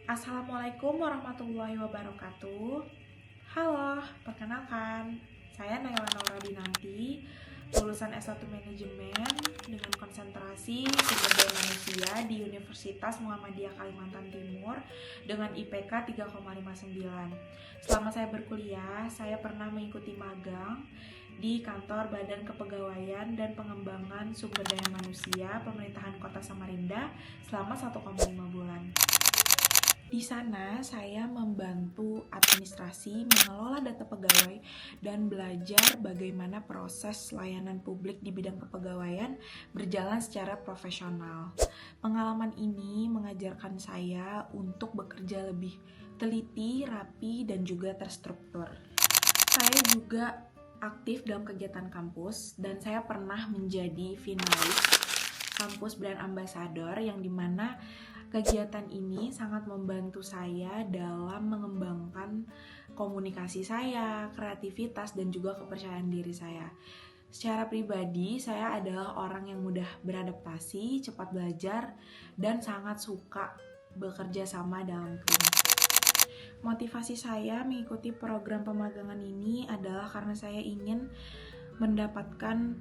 Assalamualaikum warahmatullahi wabarakatuh. Halo, perkenalkan, saya Naila Naura Dinanti, lulusan S1 Manajemen dengan konsentrasi Sumber Daya Manusia di Universitas Muhammadiyah Kalimantan Timur dengan IPK 3,59. Selama saya berkuliah, saya pernah mengikuti magang di kantor Badan Kepegawaian dan Pengembangan Sumber Daya Manusia Pemerintahan Kota Samarinda selama 1,5 bulan. Di sana saya membantu administrasi, mengelola data pegawai, dan belajar bagaimana proses layanan publik di bidang kepegawaian berjalan secara profesional. Pengalaman ini mengajarkan saya untuk bekerja lebih teliti, rapi, dan juga terstruktur. Saya juga aktif dalam kegiatan kampus dan saya pernah menjadi finalis Kampus Brand Ambassador yang dimana kegiatan ini sangat membantu saya dalam mengembangkan komunikasi saya, kreativitas, dan juga kepercayaan diri saya. Secara pribadi, saya adalah orang yang mudah beradaptasi, cepat belajar, dan sangat suka bekerja sama dalam tim. Motivasi saya mengikuti program pemagangan ini adalah karena saya ingin mendapatkan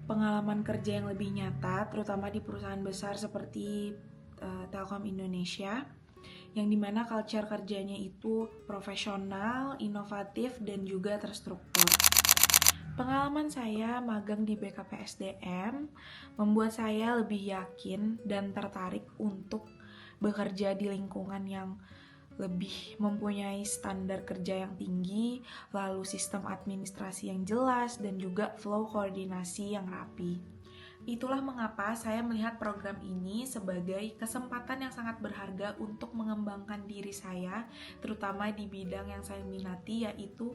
pengalaman kerja yang lebih nyata, terutama di perusahaan besar seperti Telkom Indonesia, yang dimana culture kerjanya itu profesional, inovatif, dan juga terstruktur. Pengalaman saya magang di BKPSDM membuat saya lebih yakin dan tertarik untuk bekerja di lingkungan yang lebih mempunyai standar kerja yang tinggi, lalu sistem administrasi yang jelas, dan juga flow koordinasi yang rapi. Itulah mengapa saya melihat program ini sebagai kesempatan yang sangat berharga untuk mengembangkan diri saya, terutama di bidang yang saya minati, yaitu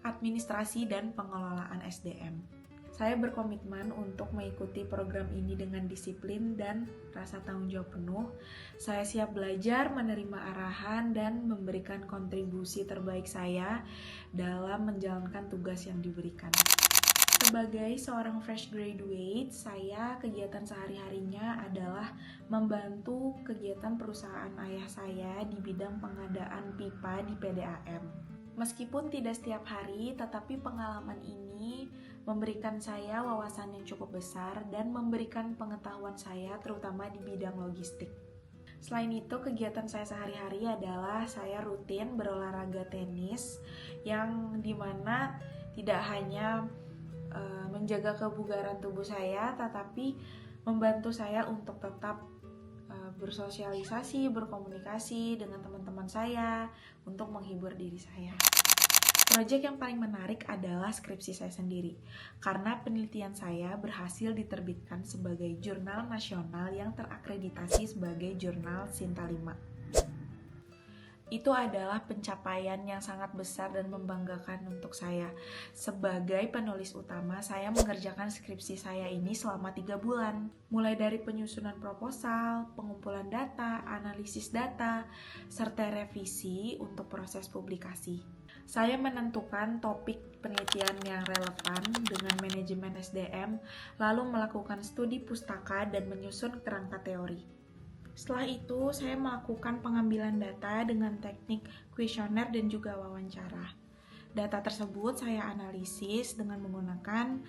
administrasi dan pengelolaan SDM. Saya berkomitmen untuk mengikuti program ini dengan disiplin dan rasa tanggung jawab penuh. Saya siap belajar, menerima arahan, dan memberikan kontribusi terbaik saya dalam menjalankan tugas yang diberikan. Sebagai seorang fresh graduate, saya kegiatan sehari-harinya adalah membantu kegiatan perusahaan ayah saya di bidang pengadaan pipa di PDAM. Meskipun tidak setiap hari, tetapi pengalaman ini memberikan saya wawasan yang cukup besar dan memberikan pengetahuan saya terutama di bidang logistik. Selain itu, kegiatan saya sehari-hari adalah saya rutin berolahraga tenis yang dimana tidak hanya menjaga kebugaran tubuh saya, tetapi membantu saya untuk tetap bersosialisasi, berkomunikasi dengan teman-teman saya untuk menghibur diri saya. Proyek yang paling menarik adalah skripsi saya sendiri, karena penelitian saya berhasil diterbitkan sebagai jurnal nasional yang terakreditasi sebagai jurnal Sinta 5. Itu adalah pencapaian yang sangat besar dan membanggakan untuk saya. Sebagai penulis utama, saya mengerjakan skripsi saya ini selama 3 bulan. Mulai dari penyusunan proposal, pengumpulan data, analisis data, serta revisi untuk proses publikasi. Saya menentukan topik penelitian yang relevan dengan manajemen SDM, lalu melakukan studi pustaka dan menyusun kerangka teori. Setelah itu, saya melakukan pengambilan data dengan teknik kuesioner dan juga wawancara. Data tersebut saya analisis dengan menggunakan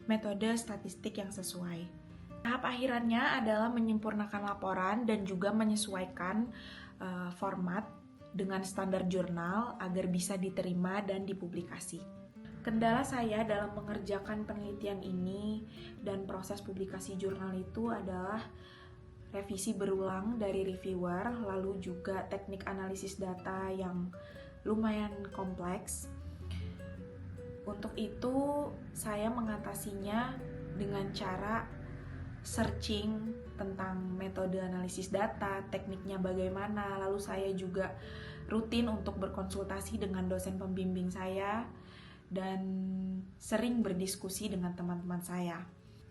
metode statistik yang sesuai. Tahap akhirannya adalah menyempurnakan laporan dan juga menyesuaikan format dengan standar jurnal agar bisa diterima dan dipublikasi. Kendala saya dalam mengerjakan penelitian ini dan proses publikasi jurnal itu adalah revisi berulang dari reviewer, lalu juga teknik analisis data yang lumayan kompleks. Untuk itu, saya mengatasinya dengan cara searching tentang metode analisis data, tekniknya bagaimana, lalu saya juga rutin untuk berkonsultasi dengan dosen pembimbing saya dan sering berdiskusi dengan teman-teman saya.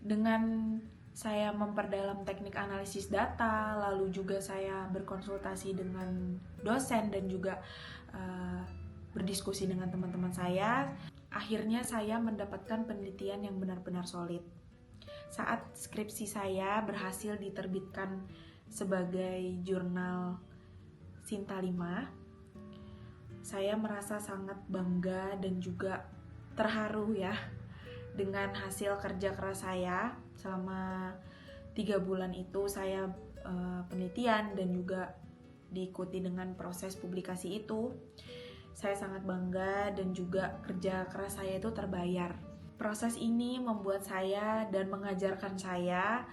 Dengan saya memperdalam teknik analisis data, lalu juga saya berkonsultasi dengan dosen dan juga berdiskusi dengan teman-teman saya. Akhirnya saya mendapatkan penelitian yang benar-benar solid. Saat skripsi saya berhasil diterbitkan sebagai jurnal Sinta 5. Saya merasa sangat bangga dan juga terharu ya dengan hasil kerja keras saya. Selama 3 bulan itu saya penelitian dan juga diikuti dengan proses publikasi itu. Saya sangat bangga dan juga kerja keras saya itu terbayar. Proses ini membuat saya dan mengajarkan saya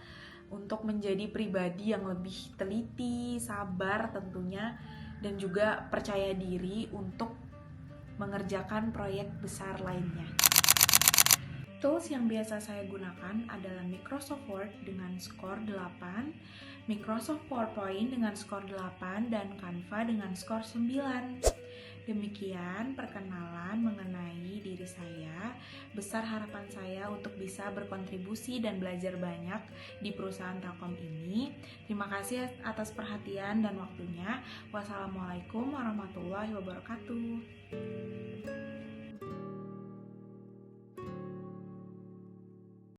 untuk menjadi pribadi yang lebih teliti, sabar tentunya, dan juga percaya diri untuk mengerjakan proyek besar lainnya. Tools yang biasa saya gunakan adalah Microsoft Word dengan skor 8, Microsoft PowerPoint dengan skor 8, dan Canva dengan skor 9. Demikian perkenalan mengenai diri saya. Besar harapan saya untuk bisa berkontribusi dan belajar banyak di perusahaan Telkom ini. Terima kasih atas perhatian dan waktunya. Wassalamualaikum warahmatullahi wabarakatuh.